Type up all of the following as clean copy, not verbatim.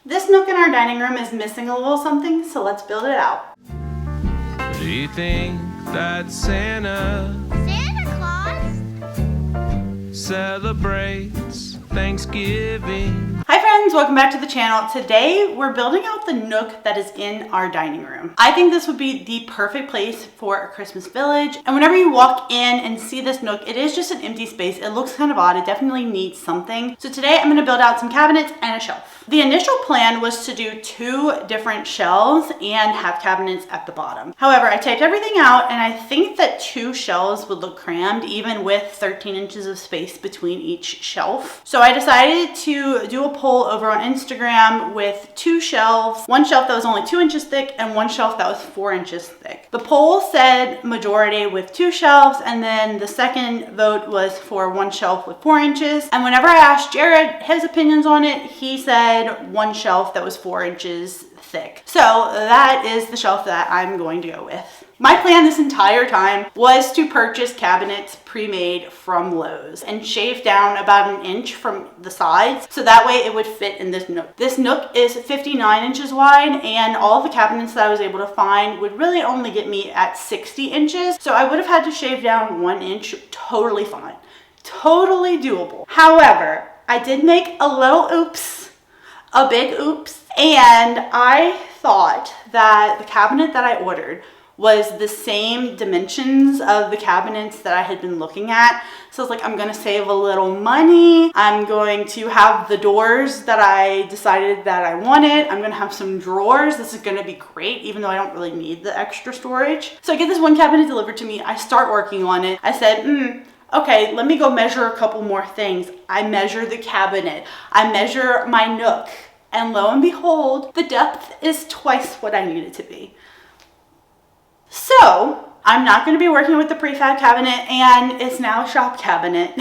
This nook in our dining room is missing a little something, so let's build it out. Do you think that Santa Claus celebrates Thanksgiving? Hi friends, welcome back to the channel. Today we're building out the nook that is in our dining room. I think this would be the perfect place for a Christmas village. And whenever you walk in and see this nook, it is just an empty space. It looks kind of odd. It definitely needs something. So today I'm going to build out some cabinets and a shelf. The initial plan was to do 2 different shelves and have cabinets at the bottom. However, I typed everything out and I think that 2 shelves would look crammed even with 13 inches of space between each shelf. So I decided to do a poll over on Instagram with 2 shelves, one shelf that was only 2 inches thick and one shelf that was 4 inches thick. The poll said majority with 2 shelves, and then the second vote was for 1 shelf with 4 inches. And whenever I asked Jared his opinions on it, he said 1 shelf that was 4 inches thick. So that is the shelf that I'm going to go with. My plan this entire time was to purchase cabinets pre-made from Lowe's and shave down about 1 inch from the sides so that way it would fit in this nook. This nook is 59 inches wide and all the cabinets that I was able to find would really only get me at 60 inches. So I would have had to shave down 1 inch, totally fine, totally doable. However, I did make a little oops, a big oops, and I thought that the cabinet that I ordered was the same dimensions of the cabinets that I had been looking at. So I was like, I'm gonna save a little money. I'm going to have the doors that I decided that I wanted. I'm gonna have some drawers. This is gonna be great, even though I don't really need the extra storage. So I get this one cabinet delivered to me. I start working on it. I said, okay, let me go measure a couple more things. I measure the cabinet. I measure my nook. And lo and behold, the depth is twice what I need it to be. So I'm not going to be working with the prefab cabinet and it's now a shop cabinet.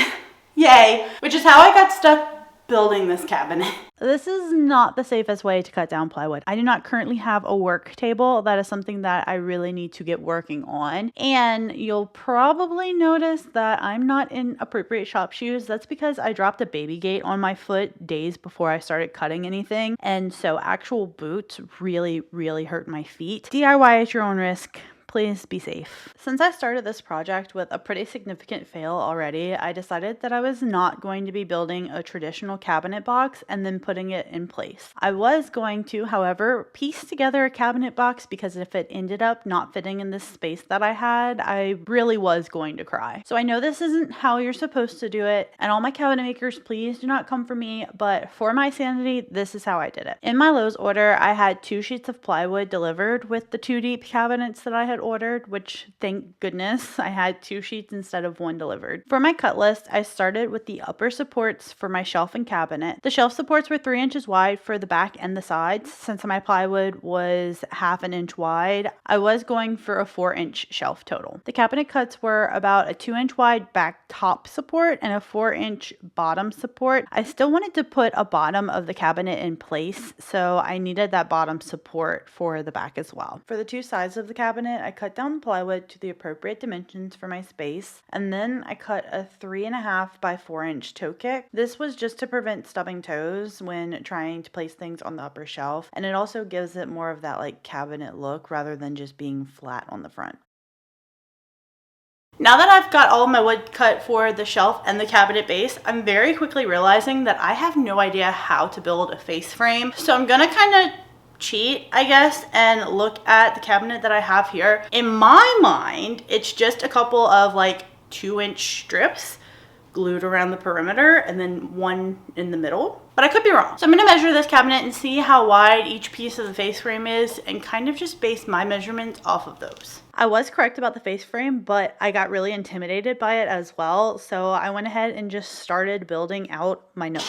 Yay, which is how I got stuck building this cabinet. This is not the safest way to cut down plywood. I do not currently have a work table. That is something that I really need to get working on. And you'll probably notice that I'm not in appropriate shop shoes. That's because I dropped a baby gate on my foot days before I started cutting anything. And so actual boots really, really hurt my feet. DIY at your own risk. Please be safe. Since I started this project with a pretty significant fail already, I decided that I was not going to be building a traditional cabinet box and then putting it in place. I was going to, however, piece together a cabinet box because if it ended up not fitting in this space that I had, I really was going to cry. So I know this isn't how you're supposed to do it, and all my cabinet makers, please do not come for me, but for my sanity, this is how I did it. In my Lowe's order, I had 2 sheets of plywood delivered with the 2 deep cabinets that I had ordered, which thank goodness I had 2 sheets instead of 1 delivered. For my cut list, I started with the upper supports for my shelf and cabinet. The shelf supports were 3 inches wide for the back and the sides. Since my plywood was 1/2 inch wide, I was going for a 4-inch shelf total. The cabinet cuts were about a 2-inch wide back top support and a 4-inch bottom support. I still wanted to put a bottom of the cabinet in place, so I needed that bottom support for the back as well. For the 2 sides of the cabinet, I cut down the plywood to the appropriate dimensions for my space, and then I cut a 3.5 by 4-inch toe kick. This was just to prevent stubbing toes when trying to place things on the upper shelf, and it also gives it more of that like cabinet look rather than just being flat on the front. Now that I've got all of my wood cut for the shelf and the cabinet base, I'm very quickly realizing that I have no idea how to build a face frame. So I'm gonna kind of cheat, I guess, and look at the cabinet that I have here. In my mind, it's just a couple of like 2-inch strips glued around the perimeter and then 1 in the middle, but I could be wrong. So I'm going to measure this cabinet and see how wide each piece of the face frame is and kind of just base my measurements off of those. I was correct about the face frame, but I got really intimidated by it as well, so I went ahead and just started building out my nook.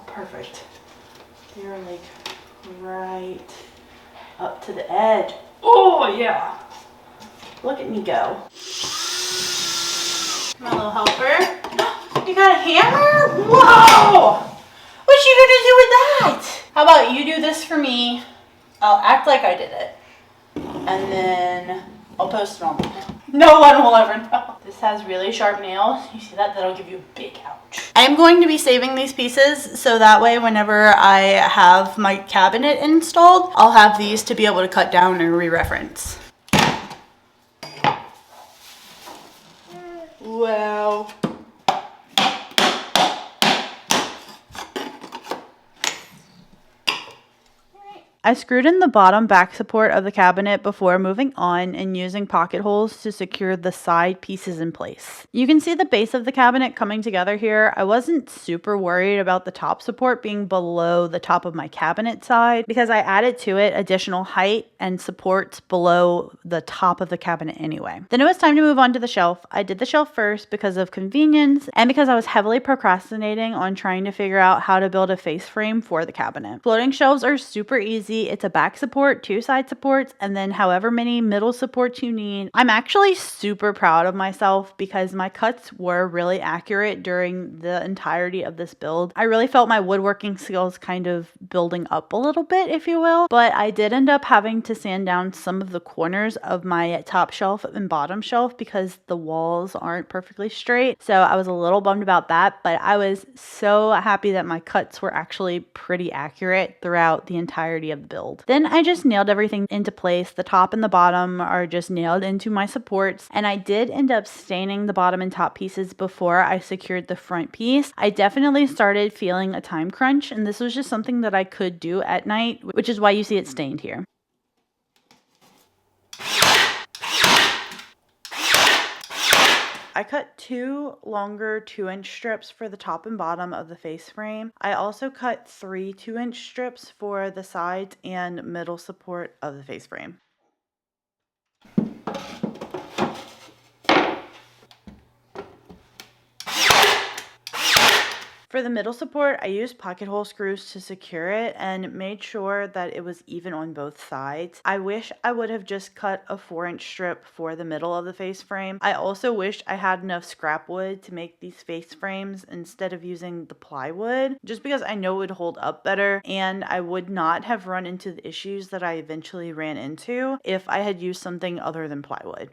Perfect. You're like right up to the edge. Oh yeah. Look at me go. My little helper. You got a hammer? Whoa! What you gonna do with that? How about you do this for me? I'll act like I did it. And then I'll post it on. No one will ever know. This has really sharp nails. You see that? That'll give you a big ouch. I'm going to be saving these pieces so that way whenever I have my cabinet installed, I'll have these to be able to cut down and re-reference. Wow. I screwed in the bottom back support of the cabinet before moving on and using pocket holes to secure the side pieces in place. You can see the base of the cabinet coming together here. I wasn't super worried about the top support being below the top of my cabinet side because I added to it additional height and supports below the top of the cabinet anyway. Then it was time to move on to the shelf. I did the shelf first because of convenience and because I was heavily procrastinating on trying to figure out how to build a face frame for the cabinet. Floating shelves are super easy. It's a back support, 2 side supports, and then however many middle supports you need. I'm actually super proud of myself because my cuts were really accurate during the entirety of this build. I really felt my woodworking skills kind of building up a little bit, if you will, but I did end up having to sand down some of the corners of my top shelf and bottom shelf because the walls aren't perfectly straight. So I was a little bummed about that, but I was so happy that my cuts were actually pretty accurate throughout the entirety of the build. Then I just nailed everything into place. The top and the bottom are just nailed into my supports, and I did end up staining the bottom and top pieces before I secured the front piece. I definitely started feeling a time crunch, and this was just something that I could do at night, which is why you see it stained here. I cut 2 longer 2-inch strips for the top and bottom of the face frame. I also cut 3 2-inch strips for the sides and middle support of the face frame. For the middle support, I used pocket hole screws to secure it and made sure that it was even on both sides. I wish I would have just cut a 4-inch strip for the middle of the face frame. I also wished I had enough scrap wood to make these face frames instead of using the plywood, just because I know it would hold up better and I would not have run into the issues that I eventually ran into if I had used something other than plywood.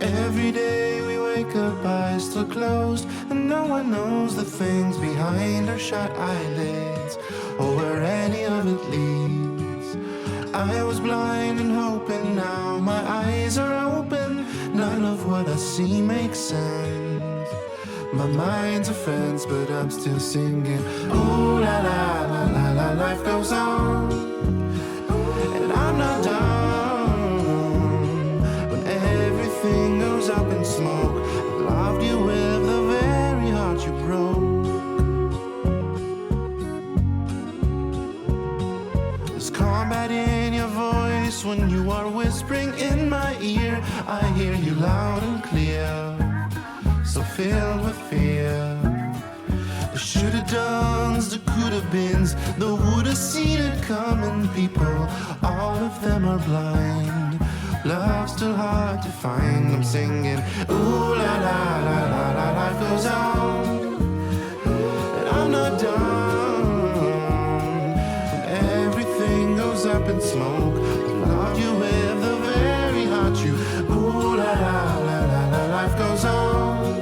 Every day we wake up, eyes still closed, and no one knows the things behind our shut eyelids, or where any of it leads. I was blind and hoping, now my eyes are open. None of what I see makes sense. My mind's a fence, but I'm still singing. Ooh la la la la la, life goes on, and I'm not done. Up in smoke, I loved you with the very heart you broke. There's combat in your voice when you are whispering in my ear. I hear you loud and clear, so filled with fear. The shoulda dones, the coulda beens, the woulda seen it coming. People, all of them are blind. Love's still hard to find. I'm singing, ooh la la la la la, life goes on, and I'm not done. When everything goes up in smoke, I love you with the very heart you. Ooh la la la la la, life goes on.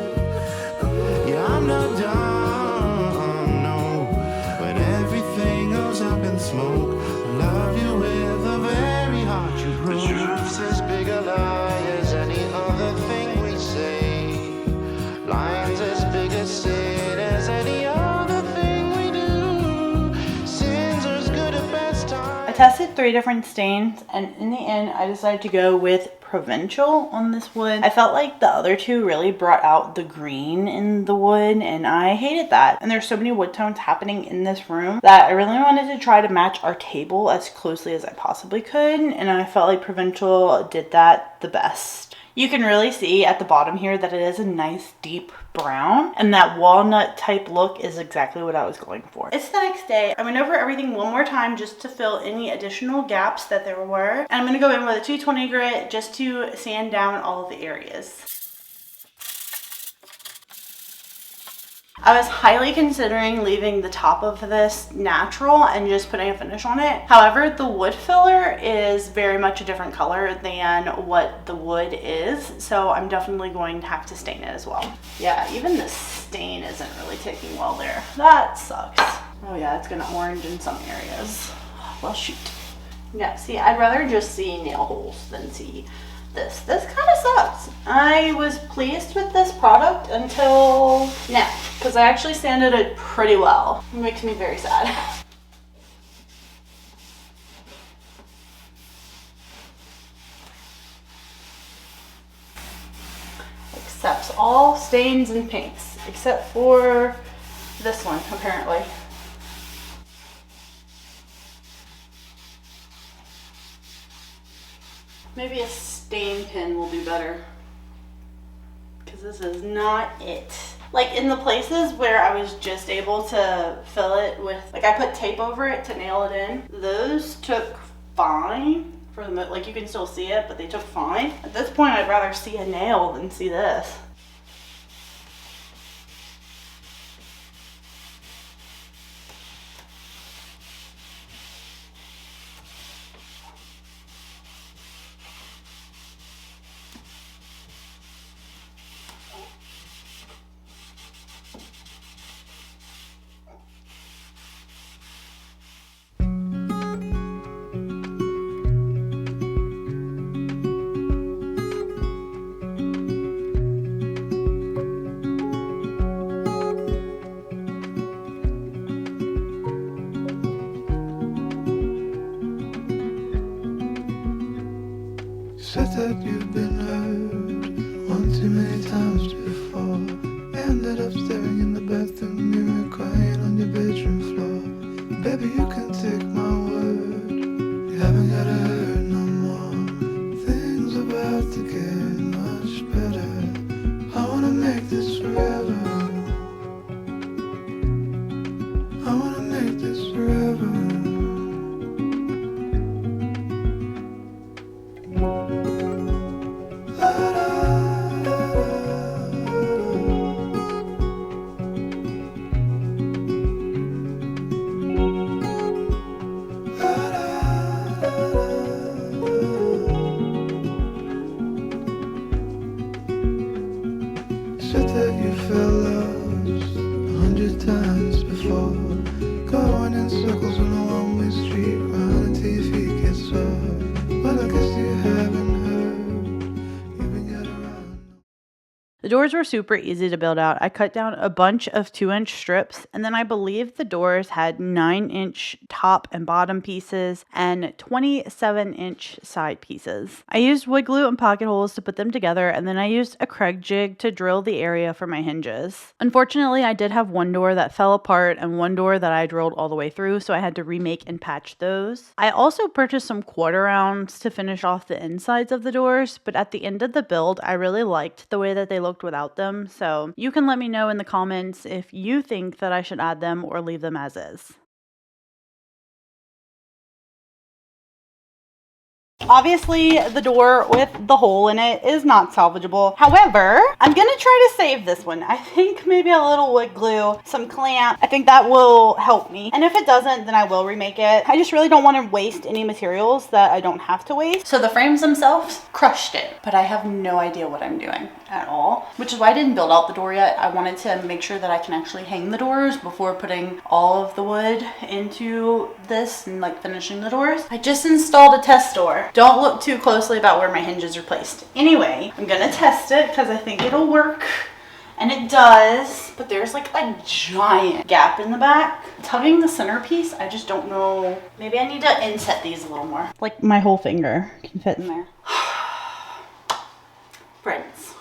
Yeah, I'm not done. No, when everything goes up in smoke, I love you with the very heart you broke. As big a lie as any other thing we say. Lines as big a sin as any other thing we do. Sins are as good at best time. I tested 3 different stains, and in the end I decided to go with Provincial on this wood. I felt like the other 2 really brought out the green in the wood, and I hated that. And there's so many wood tones happening in this room that I really wanted to try to match our table as closely as I possibly could, and I felt like Provincial did that the best. You can really see at the bottom here that it is a nice deep brown, and that walnut type look is exactly what I was going for. It's the next day. I went over everything one more time just to fill any additional gaps that there were. And I'm gonna go in with a 220 grit just to sand down all of the areas. I was highly considering leaving the top of this natural and just putting a finish on it. However, the wood filler is very much a different color than what the wood is, so I'm definitely going to have to stain it as well. Yeah, even the stain isn't really taking well there. That sucks. Oh yeah, it's gonna orange in some areas. Well, shoot. Yeah, see, I'd rather just see nail holes than see this. This kind of sucks. I was pleased with this product until now, because I actually sanded it pretty well. It makes me very sad. Accepts all stains and paints, except for this one, apparently. Maybe a stain pen will do better, because this is not it. Like in the places where I was just able to fill it with, like I put tape over it to nail it in, those took fine for the, like you can still see it, but they took fine. At this point, I'd rather see a nail than see this. Said that you've been hurt one too many times before. Ended up staring in the bathroom mirror, crying on your bedroom floor. Baby, you can take my word, you haven't gotta hurt no more. Things about to get much better. I wanna make this forever. I wanna make this forever. Said that you felt lost 100 times before, going in circles on a one-way street, running till your feet get sore. Well, I guess you haven't heard, you've been got around. The doors were super easy to build out. I cut down a bunch of 2-inch strips, and then I believe the doors had 9-inch top and bottom pieces and 27-inch side pieces. I used wood glue and pocket holes to put them together, and then I used a Craig jig to drill the area for my hinges. Unfortunately, I did have one door that fell apart and one door that I drilled all the way through, so I had to remake and patch those. I also purchased some quarter rounds to finish off the insides of the doors, but at the end of the build, I really liked the way that they looked without them, so you can let me know in the comments if you think that I should add them or leave them as is. Obviously, the door with the hole in it is not salvageable. However, I'm gonna try to save this one. I think maybe a little wood glue, some clamp. I think that will help me. And if it doesn't, then I will remake it. I just really don't want to waste any materials that I don't have to waste. So the frames themselves, crushed it. But I have no idea what I'm doing at all, which is why I didn't build out the door yet. I wanted to make sure that I can actually hang the doors before putting all of the wood into this and like finishing the doors. I just installed a test door. Don't look too closely about where my hinges are placed. Anyway, I'm gonna test it because I think it'll work. And it does, but there's like a giant gap in the back. Tugging the centerpiece, I just don't know. Maybe I need to inset these a little more. Like my whole finger can fit in there. Friends.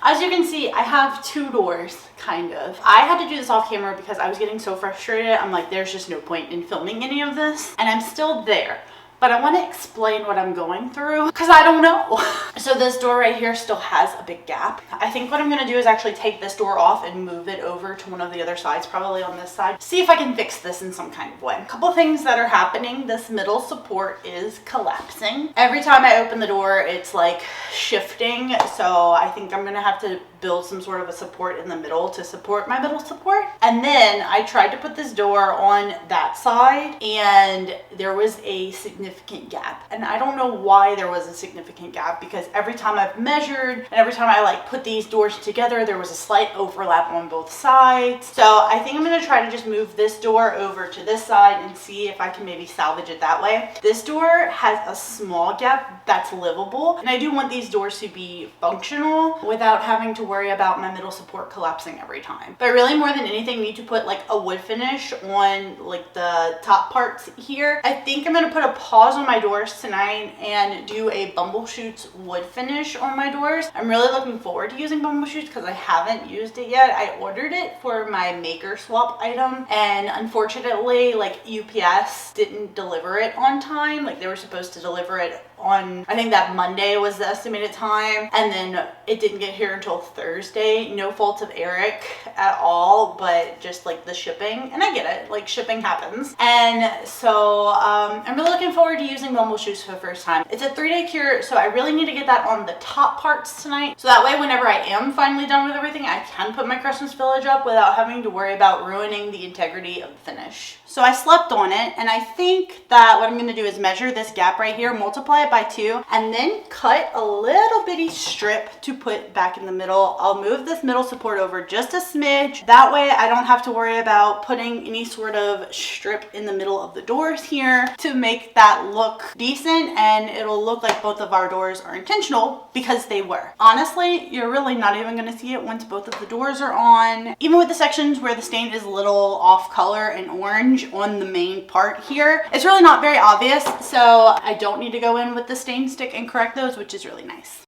As you can see, I have two doors, kind of. I had to do this off camera because I was getting so frustrated. I'm like, there's just no point in filming any of this. And I'm still there. but I want to explain what I'm going through because I don't know. So this door right here still has a big gap. I think what I'm going to do is actually take this door off and move it over to one of the other sides, probably on this side. See if I can fix this in some kind of way. A couple things that are happening. This middle support is collapsing. Every time I open the door, it's like shifting. So I think I'm going to have to build some sort of a support in the middle to support my middle support. And then I tried to put this door on that side and there was a significant gap. And I don't know why there was a significant gap, because every time I've measured and every time I like put these doors together, there was a slight overlap on both sides. So I think I'm going to try to just move this door over to this side and see if I can maybe salvage it that way. This door has a small gap that's livable, and I do want these doors to be functional without having to worry about my middle support collapsing every time. But I really, more than anything, need to put like a wood finish on like the top parts here. I think I'm going to put a pause on my doors tonight and do a Bumbleshoots wood finish on my doors. I'm really looking forward to using Bumbleshoots because I haven't used it yet. I ordered it for my maker swap item, and unfortunately like UPS didn't deliver it on time. Like they were supposed to deliver it on, I think that Monday was the estimated time, and then it didn't get here until Thursday. No fault of Eric at all, but just like the shipping. And I get it, like shipping happens. And so I'm really looking forward to using Bumbleshoots for the first time. It's a 3-day cure, so I really need to get that on the top parts tonight. So that way, whenever I am finally done with everything, I can put my Christmas village up without having to worry about ruining the integrity of the finish. So I slept on it, and I think that what I'm going to do is measure this gap right here, multiply it by 2, and then cut a little bitty strip to put back in the middle. I'll move this middle support over just a smidge. That way I don't have to worry about putting any sort of strip in the middle of the doors here to make that look decent, and it'll look like both of our doors are intentional because they were. Honestly, you're really not even going to see it once both of the doors are on. Even with the sections where the stain is a little off color and orange on the main part here, it's really not very obvious, so I don't need to go in with the stain stick and correct those, which is really nice.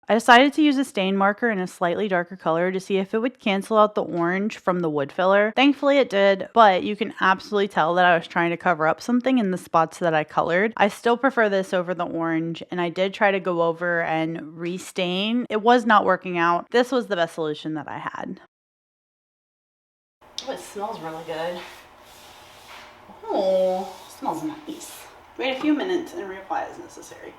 I decided to use a stain marker in a slightly darker color to see if it would cancel out the orange from the wood filler. Thankfully it did, but you can absolutely tell that I was trying to cover up something in the spots that I colored. I still prefer this over the orange, and I did try to go over and restain. It was not working out. This was the best solution that I had. Oh, it smells really good. Oh, smells nice. Wait a few minutes and reapply as necessary.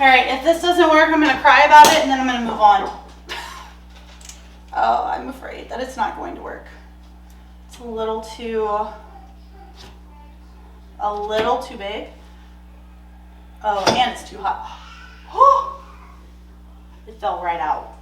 All right, if this doesn't work, I'm gonna cry about it and then I'm gonna move on. Oh, I'm afraid that it's not going to work. It's a little too big. Oh, and it's too hot. It fell right out.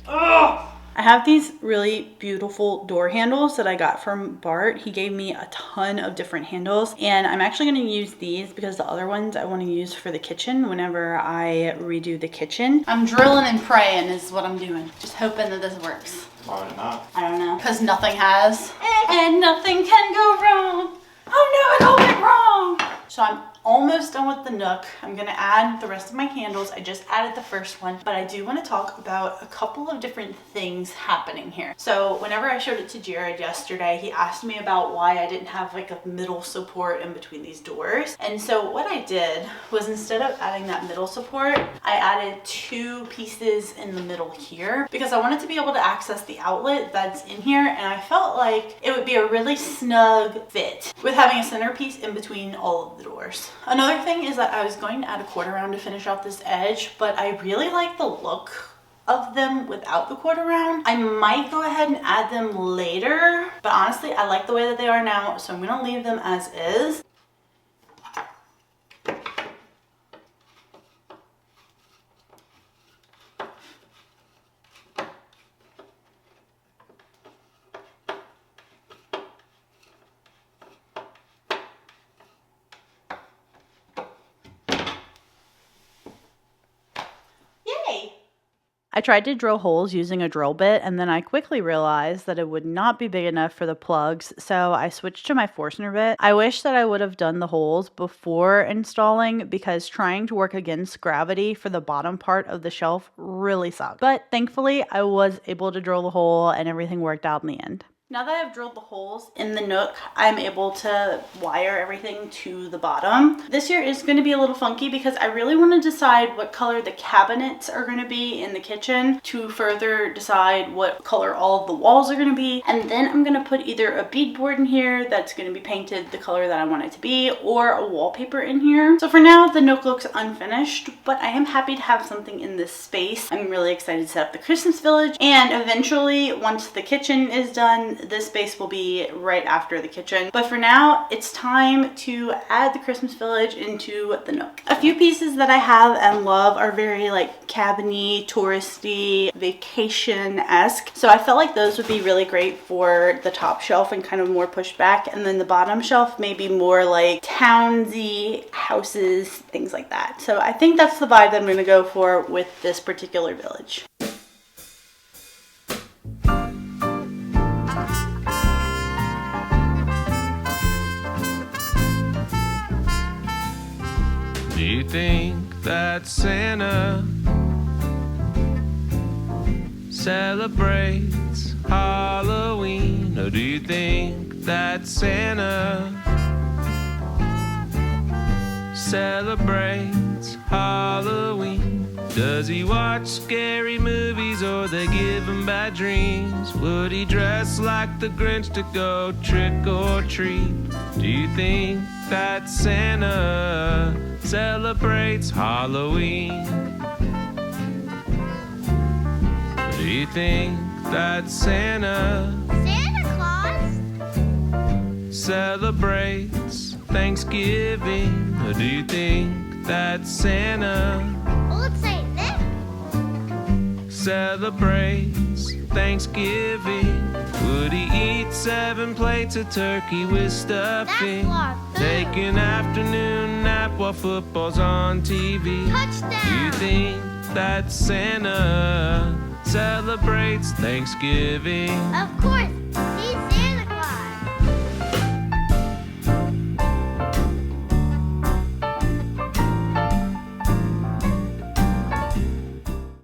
Ugh. I have these really beautiful door handles that I got from Bart. He gave me a ton of different handles, and I'm actually going to use these because the other ones I want to use for the kitchen whenever I redo the kitchen. I'm drilling and praying is what I'm doing. Just hoping that this works. Why not? I don't know. Because nothing has. And nothing can go wrong. Oh no, it all went wrong. So I'm almost done with the nook. I'm gonna add the rest of my candles. I just added the first one, but I do want to talk about a couple of different things happening here. So whenever I showed it to Jared yesterday, he asked me about why I didn't have like a middle support in between these doors. And so what I did was, instead of adding that middle support, I added 2 pieces in the middle here because I wanted to be able to access the outlet that's in here, and I felt like it would be a really snug fit with having a centerpiece in between all of the doors. Another thing is that I was going to add a quarter round to finish off this edge, but I really like the look of them without the quarter round. I might go ahead and add them later, but honestly, I like the way that they are now, so I'm gonna leave them as is. I tried to drill holes using a drill bit, and then I quickly realized that it would not be big enough for the plugs, so I switched to my Forstner bit. I wish that I would have done the holes before installing, because trying to work against gravity for the bottom part of the shelf really sucked. But thankfully, I was able to drill the hole and everything worked out in the end. Now that I've drilled the holes in the nook, I'm able to wire everything to the bottom. This year is going to be a little funky because I really want to decide what color the cabinets are going to be in the kitchen to further decide what color all of the walls are going to be. And then I'm going to put either a beadboard in here that's going to be painted the color that I want it to be, or a wallpaper in here. So for now, the nook looks unfinished, but I am happy to have something in this space. I'm really excited to set up the Christmas village, and eventually, once the kitchen is done, this space will be right after the kitchen. But for now, it's time to add the Christmas village into the nook. A few pieces that I have and love are very like cabiny, touristy, vacation-esque. So I felt like those would be really great for the top shelf and kind of more pushed back. And then the bottom shelf may be more like townsy, houses, things like that. So I think that's the vibe that I'm gonna go for with this particular village. Do you think that Santa celebrates Halloween? Or do you think that Santa celebrates Halloween? Does he watch scary movies or they give him bad dreams? Would he dress like the Grinch to go trick or treat? Do you think that Santa celebrates Halloween? Do you think that Santa Claus celebrates Thanksgiving? Or do you think that Santa Old Saint Nick celebrates Thanksgiving? Would he eat 7 plates of turkey with stuffing? Take an afternoon nap while football's on TV? Touchdown! Do you think that Santa celebrates Thanksgiving? Of course, he's Santa Claus.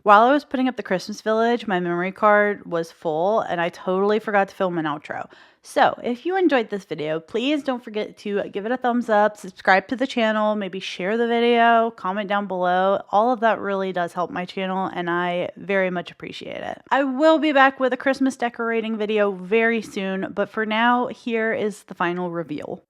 While I was putting up the Christmas village, my memory card was full and I totally forgot to film an outro. So if you enjoyed this video, please don't forget to give it a thumbs up, subscribe to the channel, maybe share the video, comment down below. All of that really does help my channel and I very much appreciate it. I will be back with a Christmas decorating video very soon, but for now, here is the final reveal.